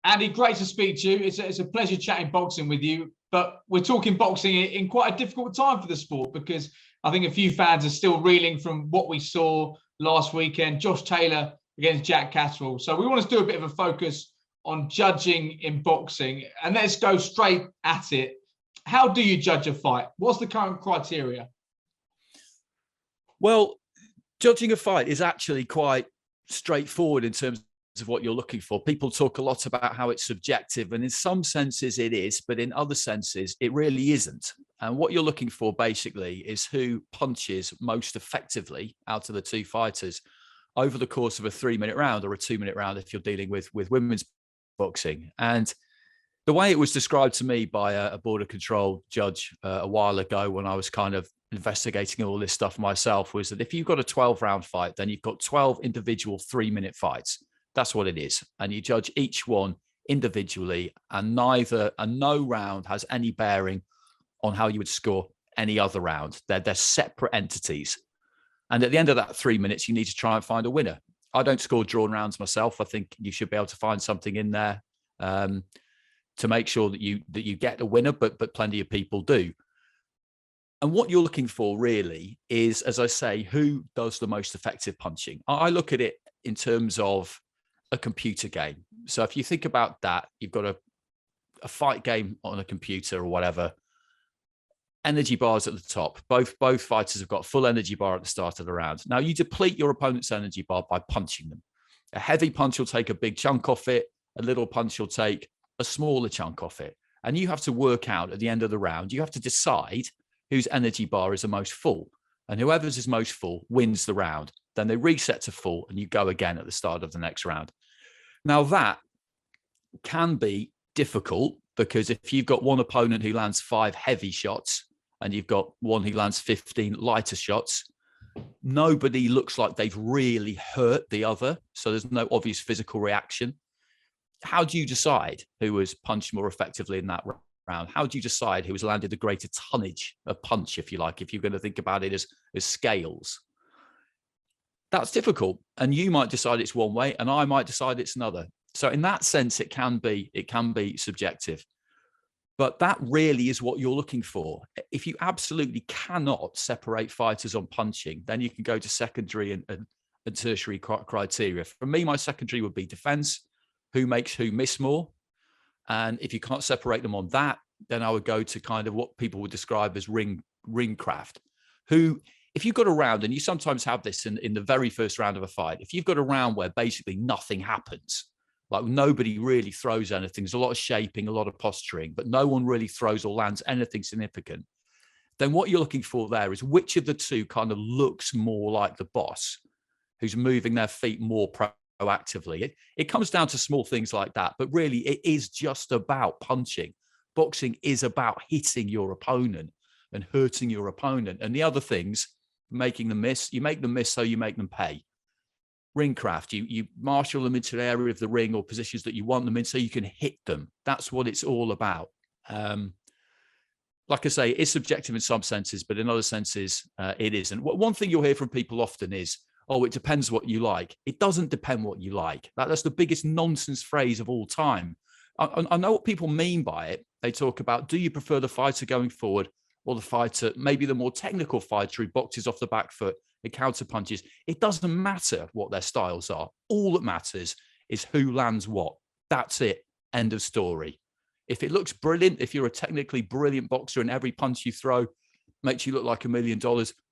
Andy, great to speak to you. It's a pleasure chatting boxing with you. But we're talking boxing in quite a difficult time for the sport, because I think a few fans are still reeling from what we saw last weekend, Josh Taylor against Jack Catterall. So we want to do a bit of a focus on judging in boxing. And let's go straight at it. How do you judge a fight? What's the current criteria? Well, judging a fight is actually quite straightforward in terms of what you're looking for. People talk a lot about how it's subjective, and in some senses it is, but in other senses it really isn't. And what you're looking for basically is who punches most effectively out of the two fighters over the course of a 3-minute round, or a 2-minute round if you're dealing with women's boxing. And the way it was described to me by a border control judge a while ago, when I was kind of investigating all this stuff myself, was that if you've got a 12-round fight, then you've got 12 individual 3-minute fights. That's what it is. And you judge each one individually, and no round has any bearing on how you would score any other round. They're separate entities. And at the end of that 3 minutes, you need to try and find a winner. I don't score drawn rounds myself. I think you should be able to find something in there to make sure that you get a winner, but plenty of people do. And what you're looking for really is, as I say, who does the most effective punching. I look at it in terms of a computer game. So if you think about that, you've got a fight game on a computer or whatever, energy bars at the top. Both fighters have got full energy bar at the start of the round. Now you deplete your opponent's energy bar by punching them. A heavy punch will take a big chunk off it. A little punch will take a smaller chunk off it. And you have to work out at the end of the round, you have to decide whose energy bar is the most full. And whoever's is most full wins the round. Then they reset to full and you go again at the start of the next round. Now that can be difficult, because if you've got one opponent who lands 5 heavy shots and you've got one who lands 15 lighter shots, nobody looks like they've really hurt the other. So there's no obvious physical reaction. How do you decide who was punched more effectively in that round? How do you decide who has landed the greater tonnage of punch, if you like, if you're going to think about it as scales? That's difficult. And you might decide it's one way and I might decide it's another. So in that sense, it can be subjective. But that really is what you're looking for. If you absolutely cannot separate fighters on punching, then you can go to secondary and tertiary criteria. For me, my secondary would be defense, who makes who miss more. And if you can't separate them on that, then I would go to kind of what people would describe as ring craft. Who, if you've got a round, and you sometimes have this in the very first round of a fight, if you've got a round where basically nothing happens, like nobody really throws anything, there's a lot of shaping, a lot of posturing, but no one really throws or lands anything significant, then what you're looking for there is which of the two kind of looks more like the boss, who's moving their feet more proactively. It comes down to small things like that, but really it is just about punching. Boxing is about hitting your opponent and hurting your opponent. And the other things, making them miss, you make them miss so you make them pay. Ringcraft, you marshal them into an area of the ring or positions that you want them in so you can hit them. That's what it's all about. Like I say, it's subjective in some senses, but in other senses, it isn't. One thing you'll hear from people often is, oh, it depends what you like. It doesn't depend what you like. That's the biggest nonsense phrase of all time. I know what people mean by it. They talk about, do you prefer the fighter going forward or the fighter, maybe the more technical fighter who boxes off the back foot and counter punches? It doesn't matter what their styles are. All that matters is who lands what. That's it. End of story. If it looks brilliant, if you're a technically brilliant boxer and every punch you throw makes you look like $1 million,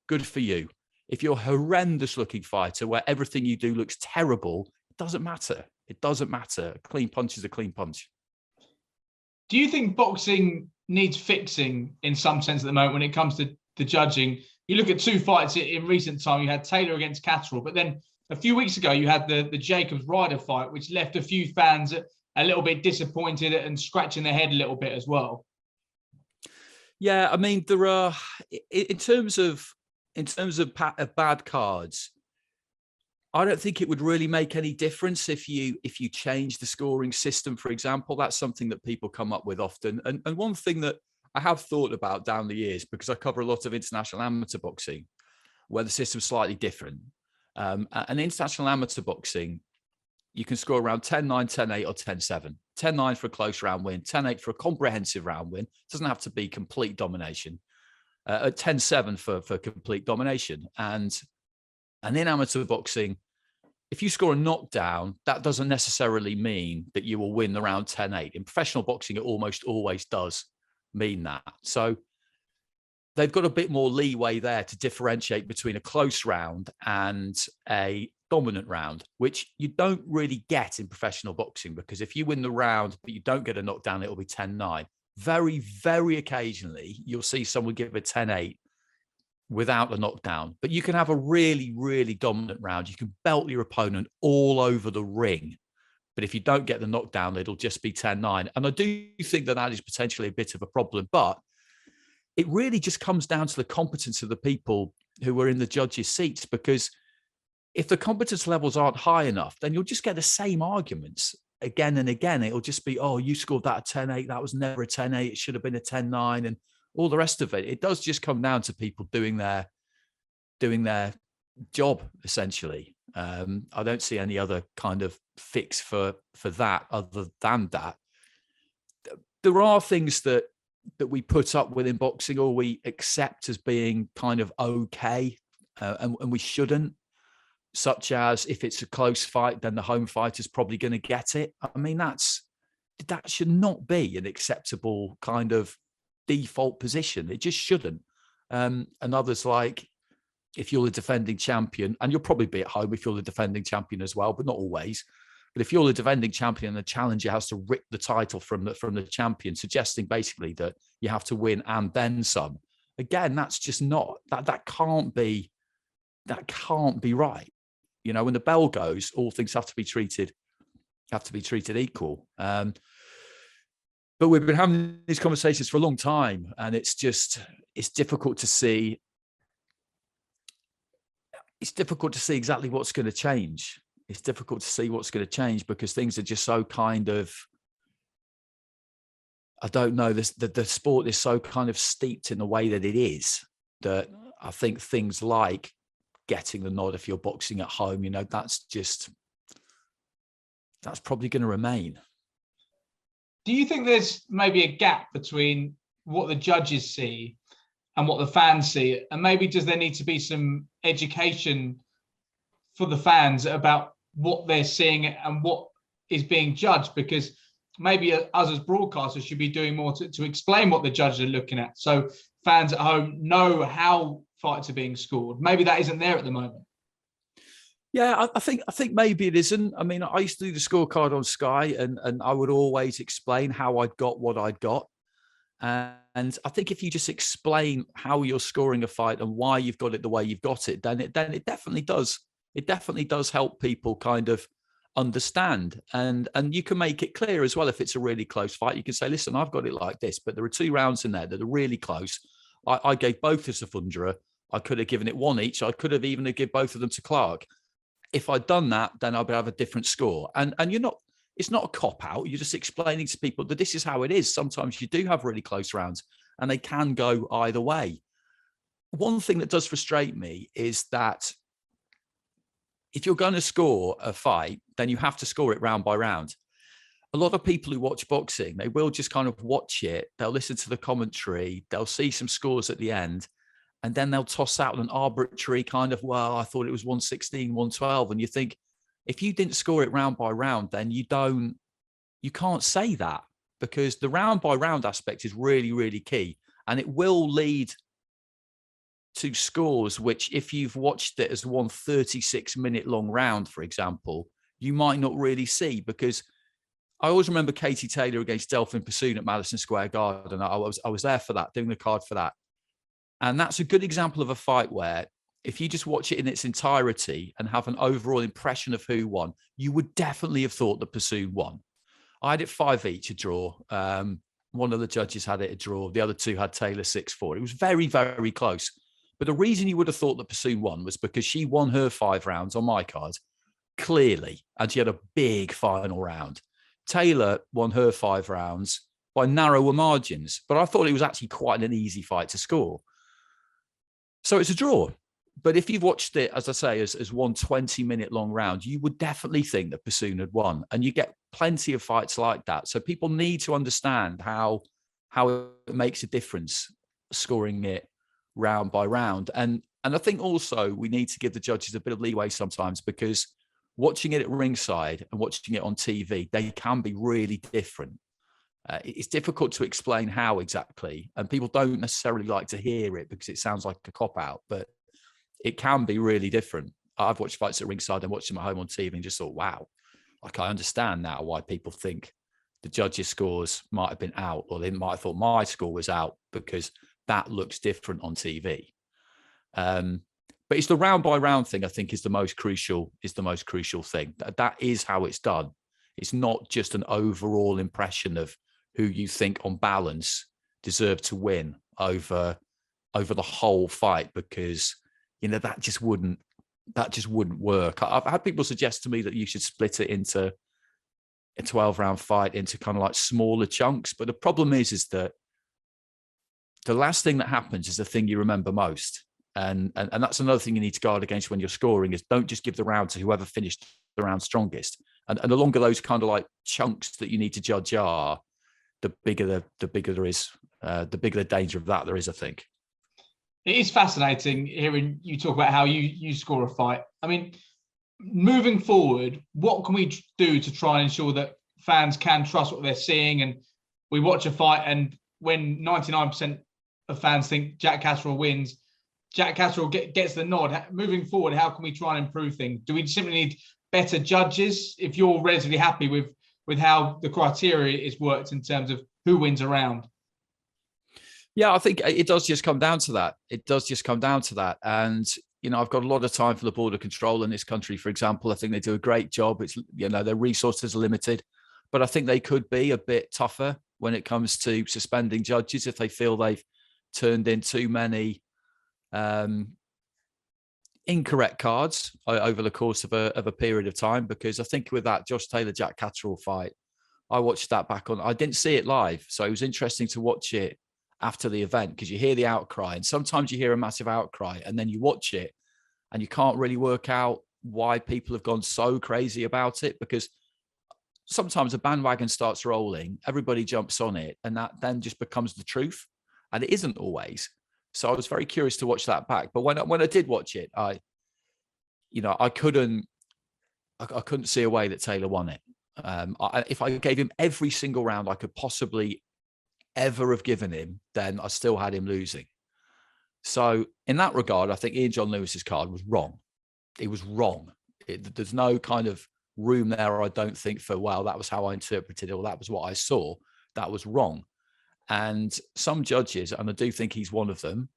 good for you. If you're a horrendous looking fighter where everything you do looks terrible, it doesn't matter. It doesn't matter. A clean punch is a clean punch. Do you think boxing needs fixing in some sense at the moment when it comes to the judging? You look at 2 fights in recent time. You had Taylor against Catterall, but then a few weeks ago you had the Jacobs-Ryder fight, which left a few fans a little bit disappointed and scratching their head a little bit as well. Yeah, I mean, there are, in terms of bad cards, I don't think it would really make any difference if you change the scoring system, for example. That's something that people come up with often. And one thing that I have thought about down the years, because I cover a lot of international amateur boxing, where the system's slightly different. And international amateur boxing, you can score around 10-9, 10-8 or 10-7. 10-9 for a close round win, 10-8 for a comprehensive round win. It doesn't have to be complete domination. At 10-7 for complete domination. And in amateur boxing, if you score a knockdown, that doesn't necessarily mean that you will win the round 10-8. In professional boxing, it almost always does mean that. So they've got a bit more leeway there to differentiate between a close round and a dominant round, which you don't really get in professional boxing, because if you win the round but you don't get a knockdown, it'll be 10-9. Very, very occasionally, you'll see someone give a 10-8 without a knockdown. But you can have a really, really dominant round. You can belt your opponent all over the ring. But if you don't get the knockdown, it'll just be 10-9. And I do think that that is potentially a bit of a problem. But it really just comes down to the competence of the people who are in the judges' seats, because if the competence levels aren't high enough, then you'll just get the same arguments again and again. It'll just be, oh, you scored that at 10-8. That was never a 10-8. It should have been a 10-9 and all the rest of it. It does just come down to people doing their job, essentially. I don't see any other kind of fix for that other than that. There are things that we put up with in boxing, or we accept as being kind of okay, and we shouldn't, such as if it's a close fight, then the home fighter is probably going to get it. I mean, that should not be an acceptable kind of default position. It just shouldn't. And others, like, if you're the defending champion, and you'll probably be at home if you're the defending champion as well, but not always. But if you're the defending champion, the challenger has to rip the title from the champion, suggesting basically that you have to win and then some. Again, that's just not, that can't be right. You know, when the bell goes, all things have to be treated equal. But we've been having these conversations for a long time, and it's difficult to see. It's difficult to see exactly what's going to change. It's difficult to see what's going to change because things are just so kind of, I don't know, the sport is so kind of steeped in the way that it is, that I think things like getting the nod if you're boxing at home, you know, that's probably going to remain. Do you think there's maybe a gap between what the judges see and what the fans see? And maybe does there need to be some education for the fans about what they're seeing and what is being judged? Because maybe us as broadcasters should be doing more to explain what the judges are looking at, so fans at home know how fights are being scored. Maybe that isn't there at the moment. Yeah, I think maybe it isn't. I mean, I used to do the scorecard on Sky, and I would always explain how I'd got what I'd got. And I think if you just explain how you're scoring a fight and why you've got it the way you've got it, then it definitely does. It definitely does help people kind of understand. And you can make it clear as well. If it's a really close fight, you can say, listen, I've got it like this, but there are 2 rounds in there that are really close. I gave both to Safundra. I could have given it 1 each. I could have even given both of them to Clarke. If I'd done that, then I would have a different score. And it's not a cop-out. You're just explaining to people that this is how it is. Sometimes you do have really close rounds and they can go either way. One thing that does frustrate me is that if you're going to score a fight, then you have to score it round by round. A lot of people who watch boxing, they will just kind of watch it. They'll listen to the commentary. They'll see some scores at the end, and then they'll toss out an arbitrary kind of, well, I thought it was 116, 112. And you think, if you didn't score it round by round, then you can't say that, because the round by round aspect is really, really key. And it will lead to scores which, if you've watched it as one 36-minute long round, for example, you might not really see. Because I always remember Katie Taylor against Delphine Persoon at Madison Square Garden. I was there for that, doing the card for that. And that's a good example of a fight where, if you just watch it in its entirety and have an overall impression of who won, you would definitely have thought that Persoon won. I had it 5 each, a draw. One of the judges had it a draw. The other 2 had Taylor 6-4. It was very, very close. But the reason you would have thought that Persoon won was because she won her 5 rounds on my card, clearly, and she had a big final round. Taylor won her 5 rounds by narrower margins, but I thought it was actually quite an easy fight to score. So it's a draw. But if you've watched it, as I say, as one 20-minute long round, you would definitely think that Bassoon had won. And you get plenty of fights like that. So people need to understand how it makes a difference scoring it round by round. And I think also we need to give the judges a bit of leeway sometimes, because watching it at ringside and watching it on TV, they can be really different. It's difficult to explain how exactly, and people don't necessarily like to hear it because it sounds like a cop-out, but it can be really different. I've watched fights at ringside and watched them at home on TV and just thought, wow, like I understand now why people think the judges' scores might have been out, or they might have thought my score was out because that looks different on TV. But it's the round by round thing, I think, is the most crucial thing. That is how it's done. It's not just an overall impression of who you think on balance deserved to win over the whole fight, because that just wouldn't work. I've had people suggest to me that you should split it into a 12-round fight into kind of like smaller chunks. But the problem is that the last thing that happens is the thing you remember most. And that's another thing you need to guard against when you're scoring, is don't just give the round to whoever finished the round strongest. And the longer those kind of like chunks that you need to judge are, the bigger there is, the bigger the danger of that there is, I think. It is fascinating hearing you talk about how you score a fight. I mean, moving forward, what can we do to try and ensure that fans can trust what they're seeing? And we watch a fight, and when 99% of fans think Jack Catterall wins, Jack Catterall gets the nod. Moving forward, how can we try and improve things? Do we simply need better judges? If you're relatively happy with how the criteria is worked in terms of who wins a round? Yeah, I think it does just come down to that. And, I've got a lot of time for the border control in this country, for example. I think they do a great job. It's, their resources are limited, but I think they could be a bit tougher when it comes to suspending judges if they feel they've turned in too many incorrect cards over the course of a period of time. Because I think with that Josh Taylor, Jack Catterall fight, I watched that back on. I didn't see it live, so it was interesting to watch it after the event, because you hear the outcry, and sometimes you hear a massive outcry and then you watch it and you can't really work out why people have gone so crazy about it, because sometimes a bandwagon starts rolling, everybody jumps on it, and that then just becomes the truth, and it isn't always. So I was very curious to watch that back. But when I did watch it, I couldn't see a way that Taylor won it. If I gave him every single round I could possibly ever have given him, then I still had him losing. So in that regard, I think Ian John Lewis's card was wrong. It was wrong. There's no kind of room there, I don't think, for, well, that was how I interpreted it, or that was what I saw. That was wrong. And some judges, and I do think he's one of them,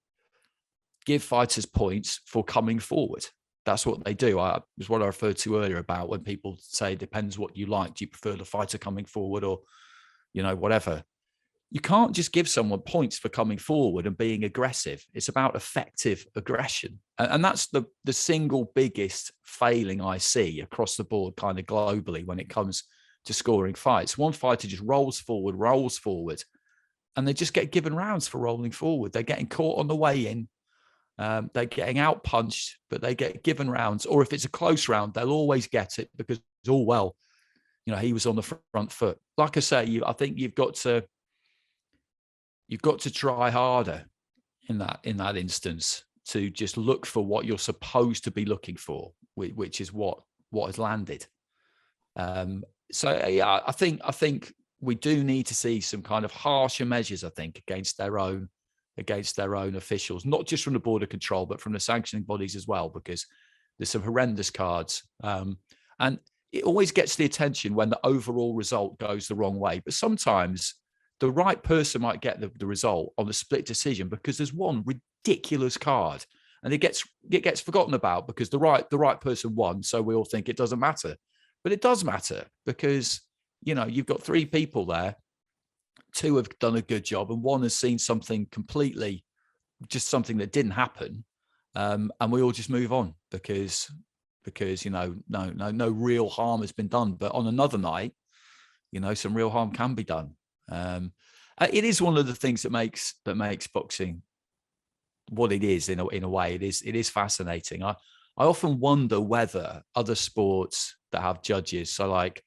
give fighters points for coming forward. That's what they do. It was what I referred to earlier about when people say, depends what you like. Do you prefer the fighter coming forward or, whatever? You can't just give someone points for coming forward and being aggressive. It's about effective aggression. And that's the single biggest failing I see across the board, kind of globally, when it comes to scoring fights. One fighter just rolls forward, and they just get given rounds for rolling forward. They're getting caught on the way in. They're getting out punched, but they get given rounds. Or if it's a close round, they'll always get it because, he was on the front foot. Like I say, I think you've got to try harder in that instance to just look for what you're supposed to be looking for, which is what has landed. So yeah, I think we do need to see some kind of harsher measures, I think, against their own officials, not just from the border control, but from the sanctioning bodies as well, because there's some horrendous cards. And it always gets the attention when the overall result goes the wrong way. But sometimes the right person might get the result on the split decision because there's one ridiculous card and it gets forgotten about because the right person won. So we all think it doesn't matter, but it does matter because, you've got three people there. Two have done a good job and one has seen something completely, just something that didn't happen. And we all just move on because, no real harm has been done. But on another night, some real harm can be done. It is one of the things that makes boxing what it is in a way. It is fascinating. I often wonder whether other sports that have judges, so like,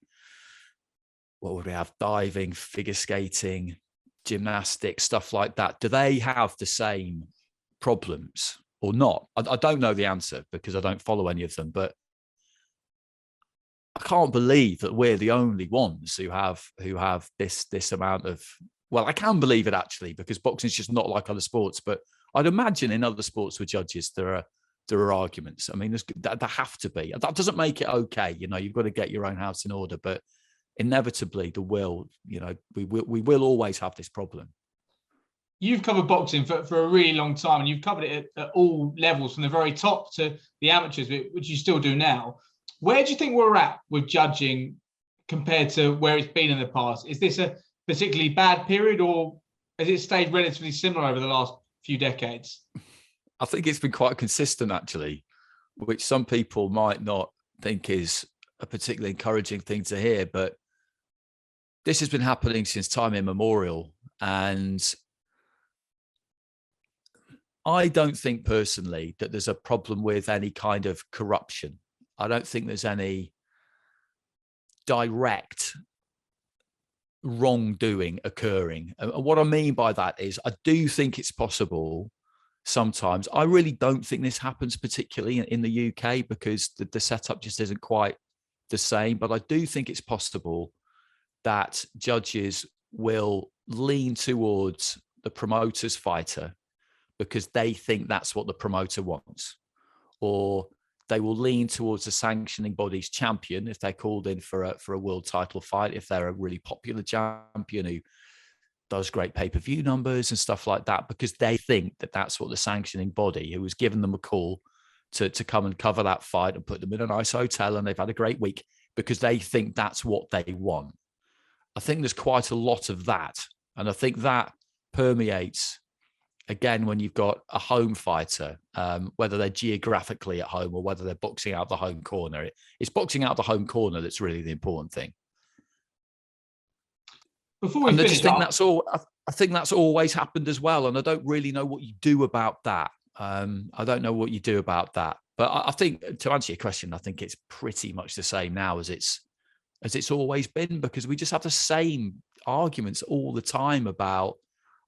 what would we have? Diving, figure skating, gymnastics, stuff like that. Do they have the same problems or not? I don't know the answer because I don't follow any of them, but I can't believe that we're the only ones who have this amount of. Well, I can believe it actually, because boxing is just not like other sports. But I'd imagine in other sports with judges there are arguments. I mean, there have to be. That doesn't make it okay. You've got to get your own house in order, but inevitably we will always have this problem. You've covered boxing for a really long time, and you've covered it at all levels, from the very top to the amateurs, which you still do now. Where do you think we're at with judging compared to where it's been in the past? Is this a particularly bad period, or has it stayed relatively similar over the last few decades? I think it's been quite consistent, actually, which some people might not think is a particularly encouraging thing to hear, but this has been happening since time immemorial. And I don't think personally that there's a problem with any kind of corruption. I don't think there's any direct wrongdoing occurring. And what I mean by that is I do think it's possible sometimes. I really don't think this happens particularly in the UK because the setup just isn't quite the same. But I do think it's possible that judges will lean towards the promoter's fighter because they think that's what the promoter wants, or they will lean towards the sanctioning body's champion if they're called in for a world title fight, if they're a really popular champion who does great pay-per-view numbers and stuff like that, because they think that that's what the sanctioning body, who has given them a call to come and cover that fight and put them in a nice hotel and they've had a great week, because they think that's what they want. I think there's quite a lot of that. And I think that permeates, again, when you've got a home fighter, whether they're geographically at home or whether they're boxing out the home corner. It's boxing out the home corner that's really the important thing. Before we finish, I think that's always happened as well, and I don't really know what you do about that. I don't know what you do about that. But I think, to answer your question, I think it's pretty much the same now as it's always been, because we just have the same arguments all the time about.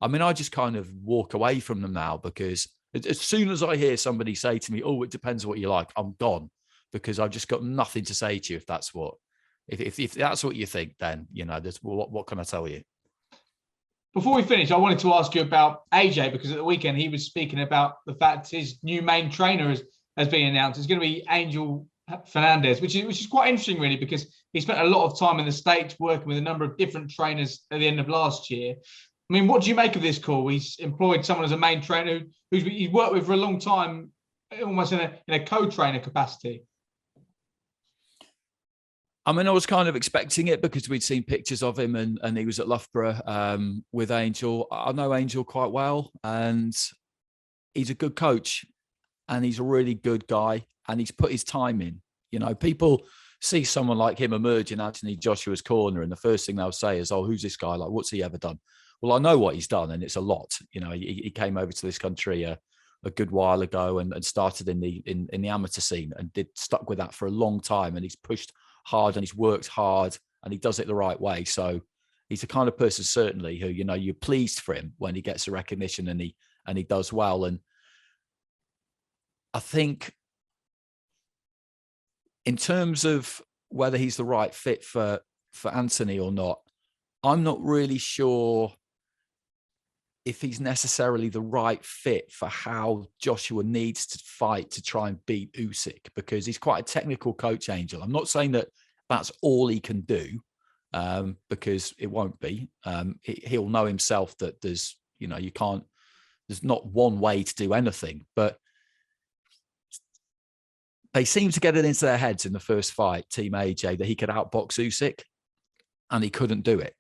I mean, I just kind of walk away from them now, because as soon as I hear somebody say to me, "Oh, it depends what you like," I'm gone, because I've just got nothing to say to you. If that's what you think, then what can I tell you? Before we finish, I wanted to ask you about AJ, because at the weekend he was speaking about the fact his new main trainer has been announced. It's going to be Angel Fernandez, which is quite interesting, really, because he spent a lot of time in the States working with a number of different trainers at the end of last year. I mean, what do you make of this call? He's employed someone as a main trainer who he's worked with for a long time, almost in a co-trainer capacity. I mean, I was kind of expecting it because we'd seen pictures of him and he was at Loughborough with Angel. I know Angel quite well, and he's a good coach and he's a really good guy, and he's put his time in. People see someone like him emerge in Anthony Joshua's corner, and the first thing they'll say is, "Oh, who's this guy? Like, what's he ever done?" Well, I know what he's done, and it's a lot. He came over to this country a good while ago and started in the amateur scene and stuck with that for a long time, and he's pushed hard and he's worked hard and he does it the right way. So he's the kind of person, certainly, who you're pleased for him when he gets a recognition and he does well. And I think in terms of whether he's the right fit for Anthony or not, I'm not really sure if he's necessarily the right fit for how Joshua needs to fight to try and beat Usyk, because he's quite a technical coach, Angel. I'm not saying that that's all he can do, because it won't be. He'll know himself that there's not one way to do anything, but they seem to get it into their heads in the first fight, Team AJ, that he could outbox Usyk, and he couldn't do it.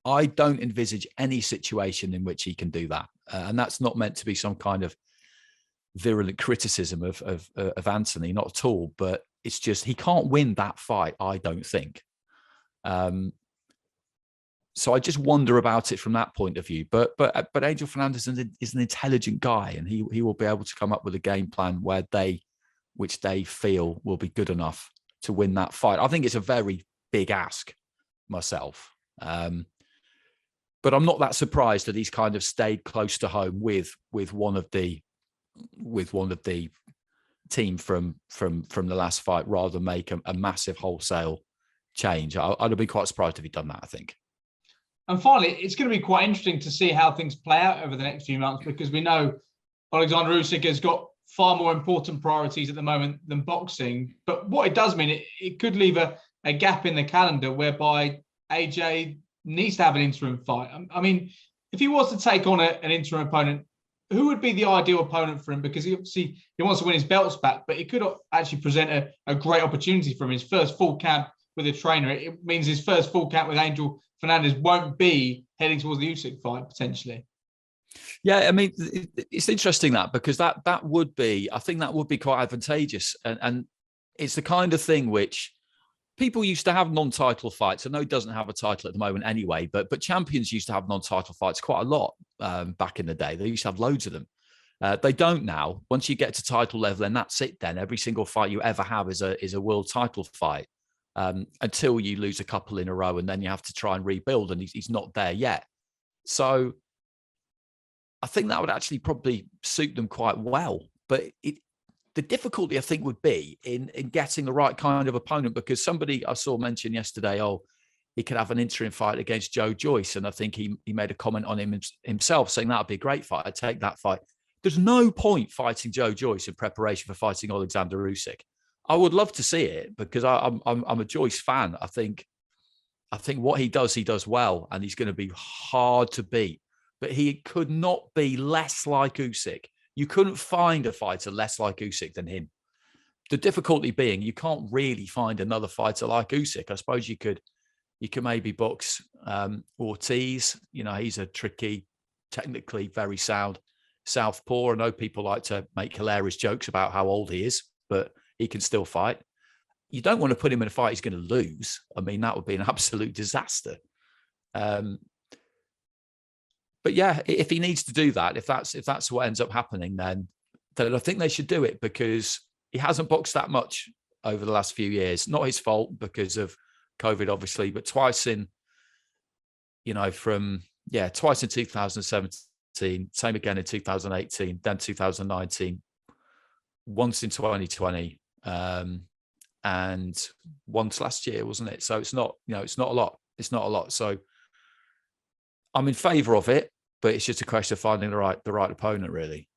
I don't envisage any situation in which he can do that. And that's not meant to be some kind of virulent criticism of Anthony, not at all. But it's just, he can't win that fight, I don't think. So I just wonder about it from that point of view. But Angel Fernandez is an intelligent guy, and he will be able to come up with a game plan which they feel will be good enough to win that fight. I think it's a very big ask myself. But I'm not that surprised that he's kind of stayed close to home with one of the team from the last fight, rather than make a massive wholesale change. I'd have been quite surprised if he'd done that, I think. And finally, it's going to be quite interesting to see how things play out over the next few months, because we know Alexander Usyk has got far more important priorities at the moment than boxing. But what it does mean, it could leave a gap in the calendar whereby AJ needs to have an interim fight. I mean, if he was to take on an interim opponent, who would be the ideal opponent for him? Because he wants to win his belts back, but it could actually present a great opportunity for him. His first full camp with a trainer. It means his first full camp with Angel Fernandez won't be heading towards the Usyk fight, potentially. Yeah, I mean, it's interesting because that would be, I think that would be quite advantageous. And it's the kind of thing which people used to have non-title fights. I know he doesn't have a title at the moment anyway, but champions used to have non-title fights quite a lot back in the day. They used to have loads of them. They don't now. Once you get to title level, then that's it then. Every single fight you ever have is a world title fight. Until you lose a couple in a row, and then you have to try and rebuild, and he's not there yet. So I think that would actually probably suit them quite well. But the difficulty, I think, would be in getting the right kind of opponent, because somebody I saw mention yesterday, he could have an interim fight against Joe Joyce, and I think he made a comment on him himself saying that would be a great fight. I'd take that fight. There's no point fighting Joe Joyce in preparation for fighting Alexander Usyk. I would love to see it, because I'm a Joyce fan. I think what he does well, and he's going to be hard to beat. But he could not be less like Usyk. You couldn't find a fighter less like Usyk than him. The difficulty being, you can't really find another fighter like Usyk. I suppose you could maybe box Ortiz. You know, he's a tricky, technically very sound southpaw. I know people like to make hilarious jokes about how old he is, but he can still fight. You don't want to put him in a fight he's going to lose. I mean, that would be an absolute disaster. But yeah, if he needs to do that, if that's what ends up happening, then I think they should do it, because he hasn't boxed that much over the last few years. Not his fault because of COVID, obviously, but twice in 2017, same again in 2018, then 2019, once in 2020. And once last year, wasn't it? So it's not a lot. It's not a lot. So I'm in favour of it, but it's just a question of finding the right opponent, really.